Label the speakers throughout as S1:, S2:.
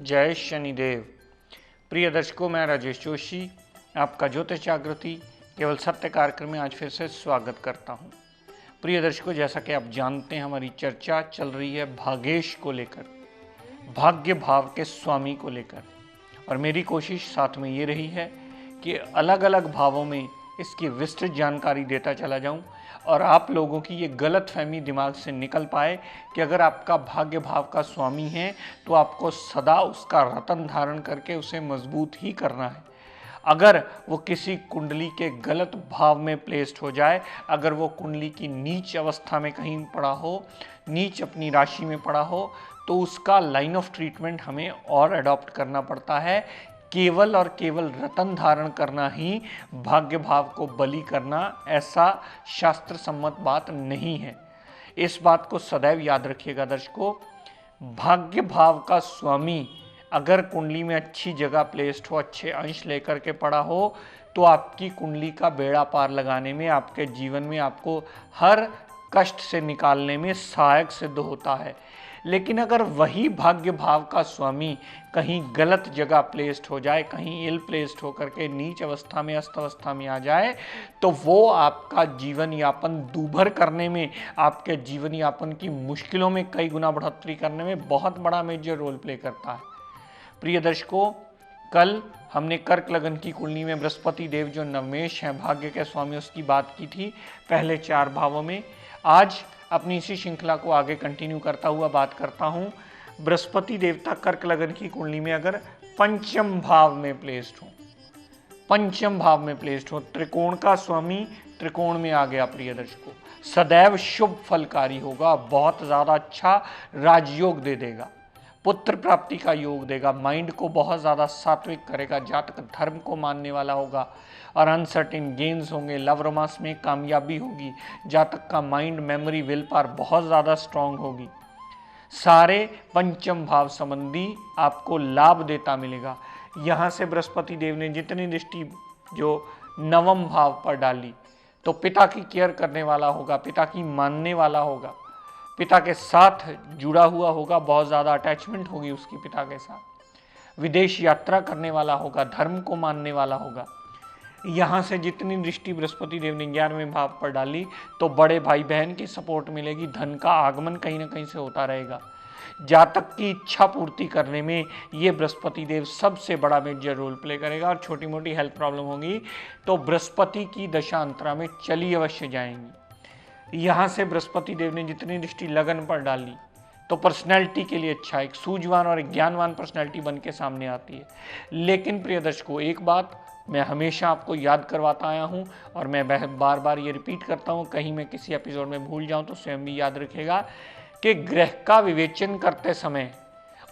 S1: जय शनिदेव। प्रिय दर्शकों, मैं राजेश जोशी आपका ज्योतिष जागृति केवल सत्य कार्यक्रम में आज फिर से स्वागत करता हूं। प्रिय दर्शकों, जैसा कि आप जानते हैं, हमारी चर्चा चल रही है भागेश को लेकर, भाग्य भाव के स्वामी को लेकर, और मेरी कोशिश साथ में ये रही है कि अलग अलग भावों में इसकी विस्तृत जानकारी देता चला जाऊं और आप लोगों की ये गलत फहमी दिमाग से निकल पाए कि अगर आपका भाग्य भाव का स्वामी है तो आपको सदा उसका रतन धारण करके उसे मजबूत ही करना है। अगर वो किसी कुंडली के गलत भाव में प्लेस्ड हो जाए, अगर वो कुंडली की नीच अवस्था में कहीं पड़ा हो, नीच अपनी राशि में पड़ा हो, तो उसका लाइन ऑफ ट्रीटमेंट हमें और अडॉप्ट करना पड़ता है। केवल और केवल रतन धारण करना ही भाग्य भाव को बलि करना, ऐसा शास्त्र सम्मत बात नहीं है। इस बात को सदैव याद रखिएगा दर्शकों। भाग्य भाव का स्वामी अगर कुंडली में अच्छी जगह प्लेस्ड हो, अच्छे अंश लेकर के पड़ा हो, तो आपकी कुंडली का बेड़ा पार लगाने में, आपके जीवन में आपको हर कष्ट से निकालने में सहायक सिद्ध होता है। लेकिन अगर वही भाग्य भाव का स्वामी कहीं गलत जगह प्लेस्ड हो जाए, कहीं इल प्लेस्ड होकर के नीच अवस्था में, अस्त अवस्था में आ जाए, तो वो आपका जीवन यापन दूभर करने में, आपके जीवन यापन की मुश्किलों में कई गुना बढ़ोतरी करने में बहुत बड़ा मेजर रोल प्ले करता है। प्रिय दर्शकों, कल हमने कर्क लगन की कुंडली में बृहस्पति देव जो नवमेश हैं, भाग्य के स्वामी, उसकी बात की थी पहले 4 भावों में। आज अपनी इसी श्रृंखला को आगे कंटिन्यू करता हुआ बात करता हूँ बृहस्पति देवता कर्क लगन की कुंडली में अगर पंचम भाव में प्लेस्ड हो, पंचम भाव में प्लेस्ड हो, त्रिकोण का स्वामी त्रिकोण में आ गया, प्रिय दर्शकों, सदैव शुभ फलकारी होगा, बहुत ज़्यादा अच्छा राजयोग दे देगा, पुत्र प्राप्ति का योग देगा, माइंड को बहुत ज़्यादा सात्विक करेगा, जातक धर्म को मानने वाला होगा और अनसर्टेन गेन्स होंगे, लव रोमांस में कामयाबी होगी, जातक का माइंड, मेमोरी, विल पावर बहुत ज़्यादा स्ट्रांग होगी। सारे पंचम भाव संबंधी आपको लाभ देता मिलेगा। यहाँ से बृहस्पति देव ने जितनी दृष्टि जो नवम भाव पर डाली, तो पिता की केयर करने वाला होगा, पिता की मानने वाला होगा, पिता के साथ जुड़ा हुआ होगा, बहुत ज़्यादा अटैचमेंट होगी उसकी पिता के साथ, विदेश यात्रा करने वाला होगा, धर्म को मानने वाला होगा। यहाँ से जितनी दृष्टि बृहस्पति देव ने 11वें भाव पर डाली, तो बड़े भाई बहन की सपोर्ट मिलेगी, धन का आगमन कहीं ना कहीं से होता रहेगा। जातक की इच्छा पूर्ति करने में ये बृहस्पति देव सबसे बड़ा मेजर रोल प्ले करेगा। और छोटी मोटी हेल्थ प्रॉब्लम होगी तो बृहस्पति की दशांतरा में चली अवश्य जाएंगी। यहाँ से बृहस्पति देव ने जितनी दृष्टि लगन पर डाली, तो पर्सनैलिटी के लिए अच्छा, एक सूझवान और एक ज्ञानवान पर्सनैलिटी बन के सामने आती है। लेकिन प्रिय दर्शकों, एक बात मैं हमेशा आपको याद करवाता आया हूँ और मैं बार बार ये रिपीट करता हूँ, कहीं मैं किसी एपिसोड में भूल जाऊँ तो स्वयं भी याद रखेगा कि ग्रह का विवेचन करते समय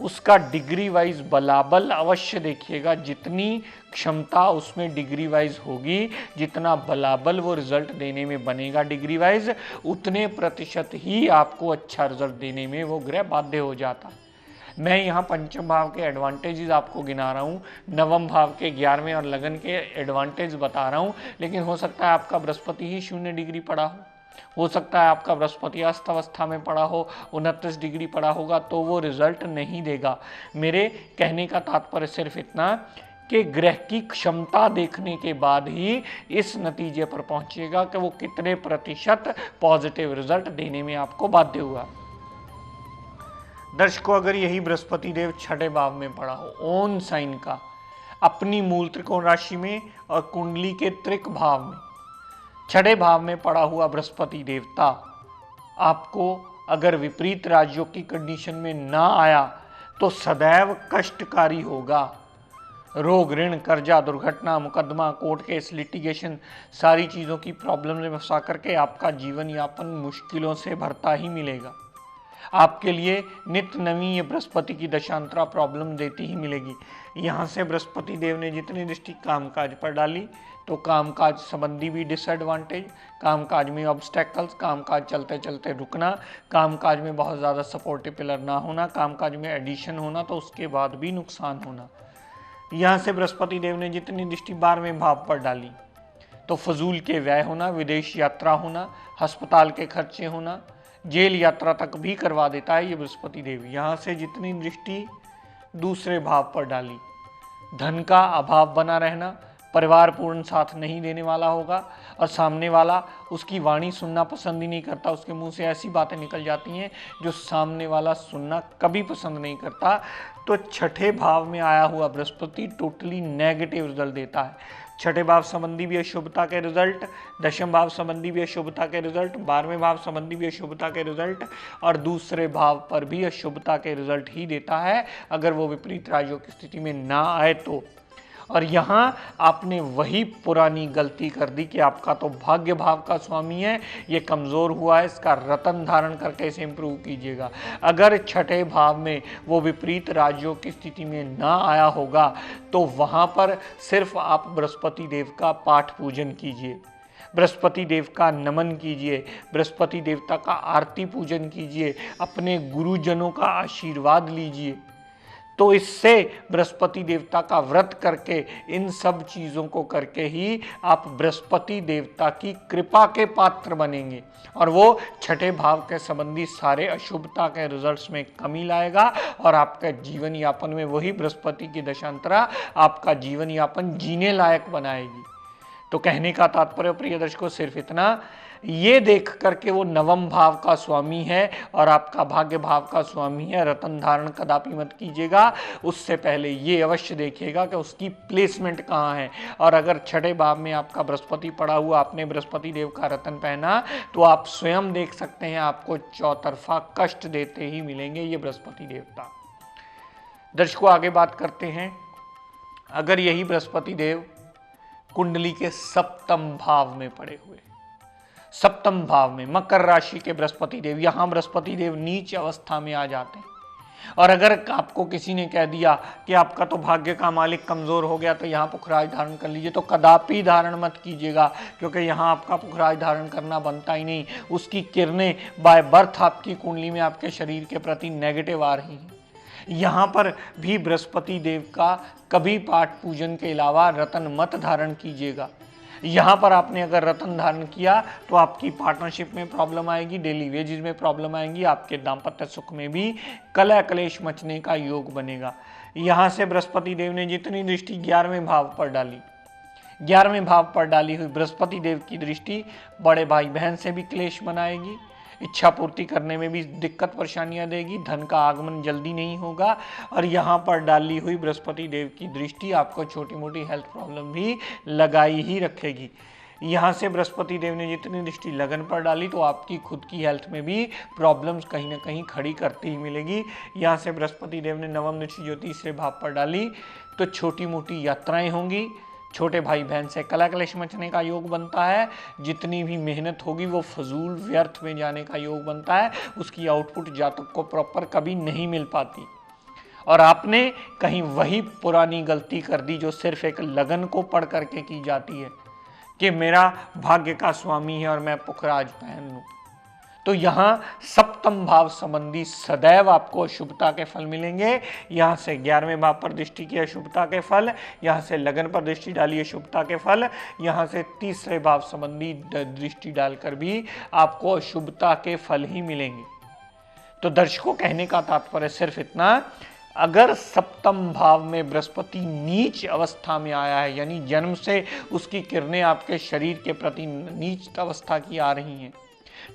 S1: उसका डिग्री वाइज बलाबल अवश्य देखिएगा। जितनी क्षमता उसमें डिग्री वाइज होगी, जितना बलाबल वो रिजल्ट देने में बनेगा डिग्री वाइज, उतने प्रतिशत ही आपको अच्छा रिजल्ट देने में वो ग्रह बाध्य हो जाता है। मैं यहाँ पंचम भाव के एडवांटेजेस आपको गिना रहा हूँ, नवम भाव के 11वें और लगन के एडवांटेज बता रहा हूँ, लेकिन हो सकता है आपका बृहस्पति ही 0 डिग्री पड़ा हो सकता है आपका बृहस्पति अस्त अवस्था में पड़ा हो, 29 डिग्री पड़ा होगा, तो वो रिजल्ट नहीं देगा। मेरे कहने का तात्पर्य सिर्फ इतना कि ग्रह की क्षमता देखने के बाद ही इस नतीजे पर पहुंचिएगा कि वो कितने प्रतिशत पॉजिटिव रिजल्ट देने में आपको बाध्य हुआ। दर्शकों, अगर यही बृहस्पति देव 6ठे भाव में पड़ा हो, ओन साइन का, अपनी मूल त्रिकोण राशि में और कुंडली के त्रिक भाव में 6ठे भाव में पड़ा हुआ बृहस्पति देवता आपको अगर विपरीत राजयोग की कंडीशन में ना आया तो सदैव कष्टकारी होगा। रोग, ऋण, कर्जा, दुर्घटना, मुकदमा, कोर्ट केस, लिटिगेशन, सारी चीज़ों की प्रॉब्लम में फंसा करके आपका जीवन यापन मुश्किलों से भरता ही मिलेगा। आपके लिए नित्य नवी ये बृहस्पति की दशांतरा प्रॉब्लम देती ही मिलेगी। यहाँ से बृहस्पति देव ने जितनी दृष्टि कामकाज पर डाली, तो कामकाज संबंधी भी डिसएडवांटेज, कामकाज में ऑब्स्टेकल्स, कामकाज चलते चलते रुकना, कामकाज में बहुत ज़्यादा सपोर्टिव पिलर ना होना, कामकाज में एडिशन होना, तो उसके बाद भी नुकसान होना। यहाँ से बृहस्पति देव ने जितनी दृष्टि 12वें भाव पर डाली, तो फजूल के व्यय होना, विदेश यात्रा होना, अस्पताल के खर्चे होना, जेल यात्रा तक भी करवा देता है ये बृहस्पति देव। यहाँ से जितनी दृष्टि दूसरे भाव पर डाली। धन का अभाव बना रहना, परिवार पूर्ण साथ नहीं देने वाला होगा और सामने वाला उसकी वाणी सुनना पसंद ही नहीं करता। उसके मुंह से ऐसी बातें निकल जाती हैं जो सामने वाला सुनना कभी पसंद नहीं करता। तो छठे भाव में आया हुआ बृहस्पति टोटली नेगेटिव रिजल्ट देता है। छठे भाव संबंधी भी अशुभता के रिजल्ट, दशम भाव संबंधी भी अशुभता के रिजल्ट, 12वें भाव संबंधी भी अशुभता के रिजल्ट और दूसरे भाव पर भी अशुभता के रिजल्ट ही देता है अगर वो विपरीत राजयोग की स्थिति में ना आए तो। और यहाँ आपने वही पुरानी गलती कर दी कि आपका तो भाग्य भाव का स्वामी है, ये कमज़ोर हुआ है, इसका रतन धारण करके इसे इम्प्रूव कीजिएगा। अगर छठे भाव में वो विपरीत राजयोग की स्थिति में ना आया होगा तो वहाँ पर सिर्फ आप बृहस्पति देव का पाठ पूजन कीजिए, बृहस्पति देव का नमन कीजिए, बृहस्पति देवता का आरती पूजन कीजिए, अपने गुरुजनों का आशीर्वाद लीजिए। तो इससे बृहस्पति देवता का व्रत करके, इन सब चीज़ों को करके ही आप बृहस्पति देवता की कृपा के पात्र बनेंगे और वो छठे भाव के संबंधी सारे अशुभता के रिजल्ट्स में कमी लाएगा और आपका जीवन यापन में वही बृहस्पति की दशांतरा आपका जीवन यापन जीने लायक बनाएगी। तो कहने का तात्पर्य प्रिय दर्शकों सिर्फ इतना, ये देख करके वो नवम भाव का स्वामी है और आपका भाग्य भाव का स्वामी है, रतन धारण कदापि मत कीजिएगा। उससे पहले ये अवश्य देखिएगा कि उसकी प्लेसमेंट कहाँ है। और अगर छठे भाव में आपका बृहस्पति पड़ा हुआ, आपने बृहस्पति देव का रतन पहना, तो आप स्वयं देख सकते हैं आपको चौतरफा कष्ट देते ही मिलेंगे ये बृहस्पति देवता। दर्शकों आगे बात करते हैं। अगर यही बृहस्पति देव कुंडली के सप्तम भाव में पड़े हुए, सप्तम भाव में मकर राशि के बृहस्पति देव, यहां बृहस्पति देव नीच अवस्था में आ जाते हैं और अगर आपको किसी ने कह दिया कि आपका तो भाग्य का मालिक कमजोर हो गया तो यहाँ पुखराज धारण कर लीजिए, तो कदापि धारण मत कीजिएगा, क्योंकि यहाँ आपका पुखराज धारण करना बनता ही नहीं। उसकी किरणें बाय बर्थ आपकी कुंडली में आपके शरीर के प्रति नेगेटिव आ रही हैं। यहाँ पर भी बृहस्पति देव का कभी पाठ पूजन के अलावा रतन मत धारण कीजिएगा। यहाँ पर आपने अगर रतन धारण किया तो आपकी पार्टनरशिप में प्रॉब्लम आएगी, डेली वेजेस में प्रॉब्लम आएंगी, आपके दाम्पत्य सुख में भी कलह कलेश मचने का योग बनेगा। यहाँ से बृहस्पति देव ने जितनी दृष्टि 11वें भाव पर डाली, 11वें भाव पर डाली हुई बृहस्पति देव की दृष्टि बड़े भाई बहन से भी क्लेश बनाएगी, इच्छा पूर्ति करने में भी दिक्कत परेशानियां देगी, धन का आगमन जल्दी नहीं होगा और यहाँ पर डाली हुई बृहस्पति देव की दृष्टि आपको छोटी मोटी हेल्थ प्रॉब्लम भी लगाई ही रखेगी। यहाँ से बृहस्पति देव ने जितनी दृष्टि लगन पर डाली तो आपकी खुद की हेल्थ में भी प्रॉब्लम्स कहीं ना कहीं खड़ी करती ही मिलेगी। यहाँ से बृहस्पति देव ने नवम दृष्टि जो तीसरे भाव पर डाली तो छोटी मोटी यात्राएं होंगी, छोटे भाई बहन से कलह कलेश मचने का योग बनता है, जितनी भी मेहनत होगी वो फजूल व्यर्थ में जाने का योग बनता है, उसकी आउटपुट जातक को प्रॉपर कभी नहीं मिल पाती। और आपने कहीं वही पुरानी गलती कर दी जो सिर्फ एक लगन को पढ़ करके की जाती है कि मेरा भाग्य का स्वामी है और मैं पुखराज पहन लूं। तो यहाँ सप्तम भाव संबंधी सदैव आपको अशुभता के फल मिलेंगे। यहाँ से 11वें भाव पर दृष्टि की अशुभता के फल, यहाँ से लगन पर दृष्टि डाली अशुभता के फल, यहाँ से तीसरे भाव संबंधी दृष्टि डालकर भी आपको अशुभता के फल ही मिलेंगे। तो दर्शकों कहने का तात्पर्य सिर्फ इतना, अगर सप्तम भाव में बृहस्पति नीच अवस्था में आया है, यानी जन्म से उसकी किरणें आपके शरीर के प्रति नीच अवस्था की आ रही हैं,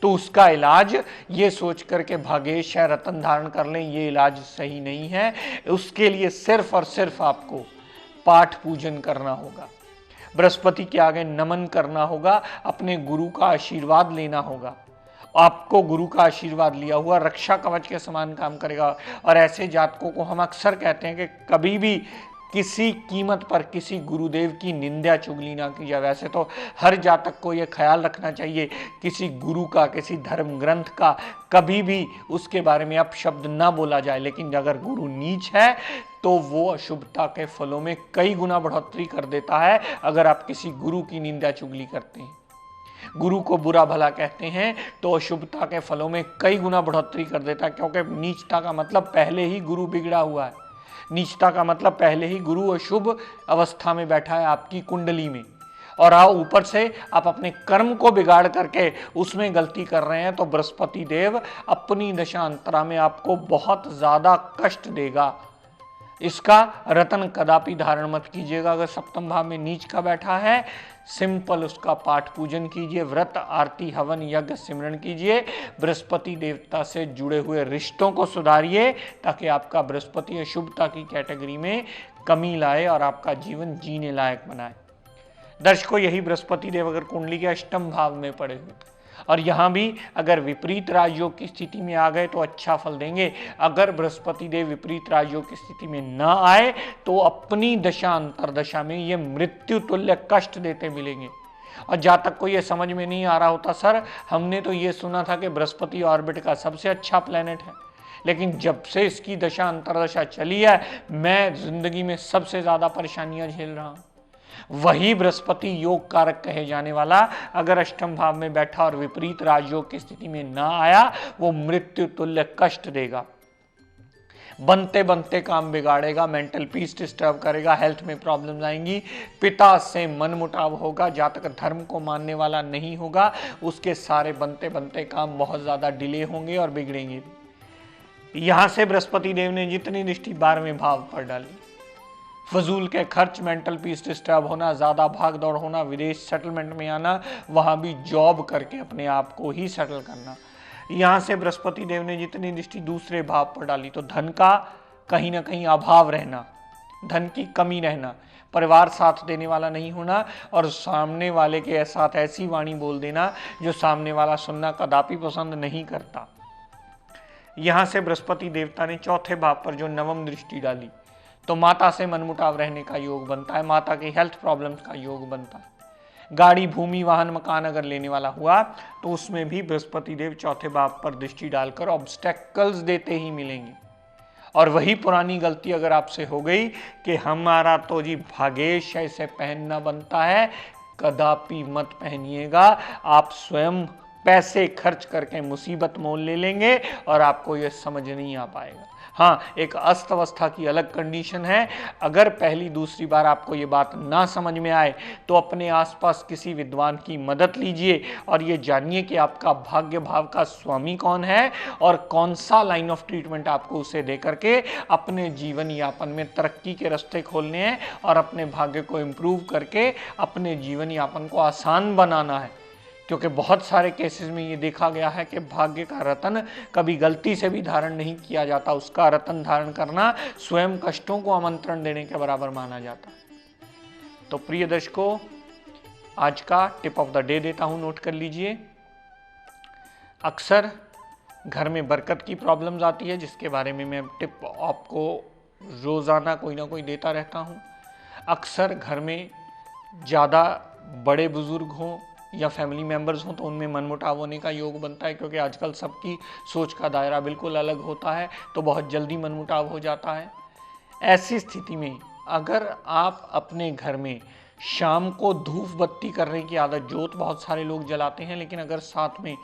S1: तो उसका इलाज ये सोच करके भागेश है रतन धारण कर लें, ये इलाज सही नहीं है। उसके लिए सिर्फ और सिर्फ आपको पाठ पूजन करना होगा, बृहस्पति के आगे नमन करना होगा, अपने गुरु का आशीर्वाद लेना होगा। आपको गुरु का आशीर्वाद लिया हुआ रक्षा कवच के समान काम करेगा। और ऐसे जातकों को हम अक्सर कहते हैं कि कभी भी किसी कीमत पर किसी गुरुदेव की निंदा चुगली ना की जाए। वैसे तो हर जातक को यह ख्याल रखना चाहिए किसी गुरु का, किसी धर्म ग्रंथ का कभी भी उसके बारे में अपशब्द ना बोला जाए, लेकिन अगर गुरु नीच है तो वो अशुभता के फलों में कई गुना बढ़ोतरी कर देता है। अगर आप किसी गुरु की निंदा चुगली करते हैं, गुरु को बुरा भला कहते हैं, तो अशुभता के फलों में कई गुना बढ़ोतरी कर देता है, क्योंकि नीचता का मतलब पहले ही गुरु बिगड़ा हुआ है। नीचता का मतलब पहले ही गुरु अशुभ अवस्था में बैठा है आपकी कुंडली में, और ऊपर से आप अपने कर्म को बिगाड़ करके उसमें गलती कर रहे हैं, तो बृहस्पति देव अपनी दशांतरा में आपको बहुत ज्यादा कष्ट देगा। इसका रतन कदापि धारण मत कीजिएगा। अगर सप्तम भाव में नीच का बैठा है, सिंपल उसका पाठ पूजन कीजिए, व्रत आरती हवन यज्ञ सिमरन कीजिए, बृहस्पति देवता से जुड़े हुए रिश्तों को सुधारिए ताकि आपका बृहस्पति अशुभता की कैटेगरी में कमी लाए और आपका जीवन जीने लायक बनाए। दर्शकों, यही बृहस्पति देव अगर कुंडली के अष्टम भाव में पड़े हुए और यहाँ भी अगर विपरीत राजयोग की स्थिति में आ गए तो अच्छा फल देंगे। अगर बृहस्पति देव विपरीत राजयोग की स्थिति में न आए तो अपनी दशा अंतरदशा में ये मृत्यु तुल्य कष्ट देते मिलेंगे। और जहाँ तक को ये समझ में नहीं आ रहा होता, सर हमने तो ये सुना था कि बृहस्पति ऑर्बिट का सबसे अच्छा प्लेनेट है, लेकिन जब से इसकी दशा अंतरदशा चली है मैं जिंदगी में सबसे ज्यादा परेशानियां झेल रहा हूं। वही बृहस्पति योग कारक कहे जाने वाला अगर अष्टम भाव में बैठा और विपरीत राजयोग की स्थिति में ना आया, वो मृत्यु तुल्य कष्ट देगा, बनते बनते काम बिगाड़ेगा, मेंटल पीस डिस्टर्ब करेगा, हेल्थ में प्रॉब्लम्स आएंगी, पिता से मनमुटाव होगा, जहाँ तक धर्म को मानने वाला नहीं होगा उसके सारे बनते बनते काम बहुत ज्यादा डिले होंगे और बिगड़ेंगे भी। यहां से बृहस्पति देव ने जितनी दृष्टि 12वें भाव पर डाली, फजूल के खर्च, मेंटल पीस डिस्टर्ब होना, ज़्यादा भाग दौड़ होना, विदेश सेटलमेंट में आना, वहाँ भी जॉब करके अपने आप को ही सेटल करना। यहाँ से बृहस्पति देव ने जितनी दृष्टि दूसरे भाव पर डाली तो धन का कहीं ना कहीं अभाव रहना, धन की कमी रहना, परिवार साथ देने वाला नहीं होना और सामने वाले के साथ ऐसी वाणी बोल देना जो सामने वाला सुनना कदापि पसंद नहीं करता। यहाँ से बृहस्पति देवता ने चौथे भाव पर जो नवम दृष्टि डाली तो माता से मनमुटाव रहने का योग बनता है, माता की हेल्थ प्रॉब्लम्स का योग बनता है। गाड़ी, भूमि, वाहन, मकान अगर लेने वाला हुआ तो उसमें भी बृहस्पति देव चौथे भाव पर दृष्टि डालकर ऑब्स्टेकल्स देते ही मिलेंगे। और वही पुरानी गलती अगर आपसे हो गई कि हमारा तो जी भागेश ऐसे पहनना बनता है, कदापि मत पहनिएगा। आप स्वयं पैसे खर्च करके मुसीबत मोल ले लेंगे और आपको ये समझ नहीं आ पाएगा। हाँ, एक अस्त अवस्था की अलग कंडीशन है। अगर पहली दूसरी बार आपको ये बात ना समझ में आए तो अपने आसपास किसी विद्वान की मदद लीजिए और ये जानिए कि आपका भाग्य भाव का स्वामी कौन है और कौन सा लाइन ऑफ ट्रीटमेंट आपको उसे दे करके अपने जीवन यापन में तरक्की के रास्ते खोलने हैं और अपने भाग्य को इम्प्रूव करके अपने जीवन यापन को आसान बनाना है। क्योंकि बहुत सारे केसेस में ये देखा गया है कि भाग्य का रतन कभी गलती से भी धारण नहीं किया जाता, उसका रतन धारण करना स्वयं कष्टों को आमंत्रण देने के बराबर माना जाता है। तो प्रिय दर्शकों, आज का टिप ऑफ द डे देता हूं, नोट कर लीजिए। अक्सर घर में बरकत की प्रॉब्लम्स आती है जिसके बारे में मैं टिप आपको रोजाना कोई ना कोई देता रहता हूं। अक्सर घर में ज़्यादा बड़े बुजुर्ग हों या फैमिली मेंबर्स हों तो उनमें मनमुटाव होने का योग बनता है, क्योंकि आजकल सबकी सोच का दायरा बिल्कुल अलग होता है तो बहुत जल्दी मनमुटाव हो जाता है। ऐसी स्थिति में अगर आप अपने घर में शाम को धूप बत्ती करने की आदत, जोत बहुत सारे लोग जलाते हैं, लेकिन अगर साथ में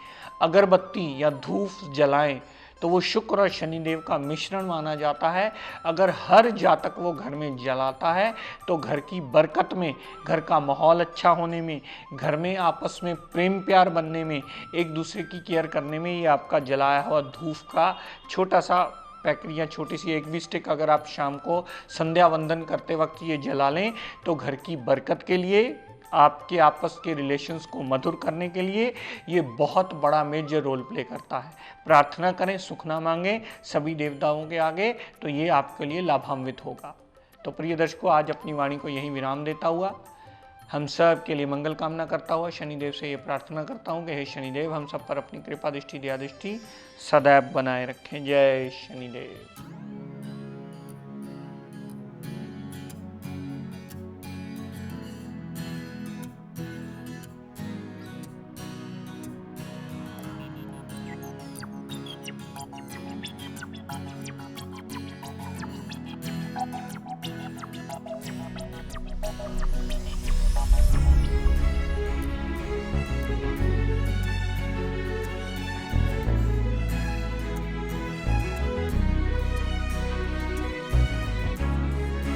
S1: अगरबत्ती या धूप जलाएं तो वो शुक्र और शनिदेव का मिश्रण माना जाता है। अगर हर जातक वो घर में जलाता है तो घर की बरकत में, घर का माहौल अच्छा होने में, घर में आपस में प्रेम प्यार बनने में, एक दूसरे की केयर करने में ये आपका जलाया हुआ धूप का छोटा सा पैकेट या छोटी सी एक भी स्टिक अगर आप शाम को संध्या वंदन करते वक्त ये जला लें तो घर की बरकत के लिए, आपके आपस के रिलेशंस को मधुर करने के लिए ये बहुत बड़ा मेजर रोल प्ले करता है। प्रार्थना करें, सुख ना मांगें सभी देवताओं के आगे, तो ये आपके लिए लाभान्वित होगा। तो प्रिय दर्शकों, आज अपनी वाणी को यहीं विराम देता हुआ हम सब के लिए मंगल कामना करता हुआ शनिदेव से ये प्रार्थना करता हूँ कि हे शनिदेव हम सब पर अपनी कृपा दृष्टि दया दृष्टि सदैव बनाए रखें। जय शनिदेव।